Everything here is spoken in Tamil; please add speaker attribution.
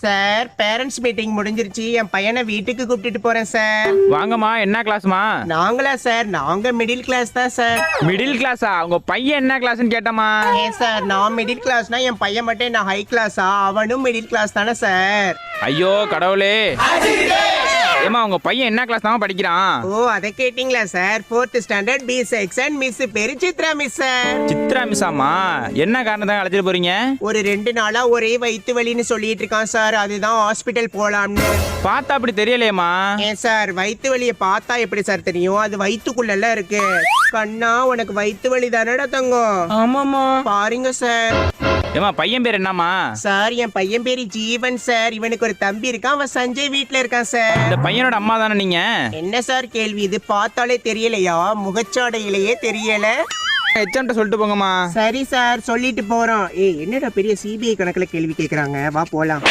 Speaker 1: சார் பேரண்ட்ஸ் மீட்டிங் முடிஞ்சிருச்சு. என் பையனை வீட்டுக்கு கூப்பிட்டுட்டு போறேன் சார்.
Speaker 2: வாங்கம்மா, என்ன கிளாஸ்மா?
Speaker 1: நாங்களா சார்? நாங்க மிடில் கிளாஸ் தான் சார்.
Speaker 2: மிடில் கிளாஸா? உங்க பையன் என்ன கிளாஸ்னு கேட்டமா?
Speaker 1: ஏன் சார், நான் மிடில் கிளாஸ்னா என் பையன் மட்டும் என்ன ஹை கிளாஸா? அவனும் மிடில் கிளாஸ் தானே சார்.
Speaker 2: ஐயோ கடவுளே. ஏமா, உங்க பையன் என்ன கிளாஸ் தான் படிக்கிறான்?
Speaker 1: ஓ, அதை கேட்டீங்களா sir? 4th standard B section. Miss பேரு சித்ரா மிஸ் சார்.
Speaker 2: சித்ரா மிஸ்ஸாமா? என்ன காரணத்தான் அழைச்சிட்டு போறீங்க?
Speaker 1: ஒரு 2 நாளா ஒரே வயிற்று வலின்னு சொல்லிட்டு இருக்கான் சார். அதுதான் ஹாஸ்பிட்டல் போலாம்னு.
Speaker 2: பார்த்தா அப்படி தெரியலையேம்மா.
Speaker 1: ஏன் சார், வயிற்று வலியை பார்த்தா எப்படி சார் தெரியும்? அது வயிற்றுக்குள்ள இருக்கு. கண்ணா, உனக்கு வயிற்று வலி தானடா தங்கம்?
Speaker 2: ஆமாமா.
Speaker 1: பாருங்க சார்.
Speaker 2: ஏமா, பையன் பேர் என்னம்மா?
Speaker 1: சார், என் பையன் பேரு ஜீவன் சார். இவனுக்கு ஒரு தம்பி இருக்கான். அவன் சஞ்சய் வீட்ல இருக்கான் சார்.
Speaker 2: இந்த பையனோட அம்மா தானே நீங்க?
Speaker 1: என்ன சார் கேள்வி இது? பார்த்தாலே தெரியலையா? முகச்சாடையிலேயே தெரியல.
Speaker 2: எச்எம்ட்ட சொல்லிட்டு போங்கம்மா.
Speaker 1: சரி சார், சொல்லிட்டு போறோம். ஏய், என்னடா பெரிய சிபிஐ கணக்குல கேள்வி கேக்குறாங்க? வா போலாம்.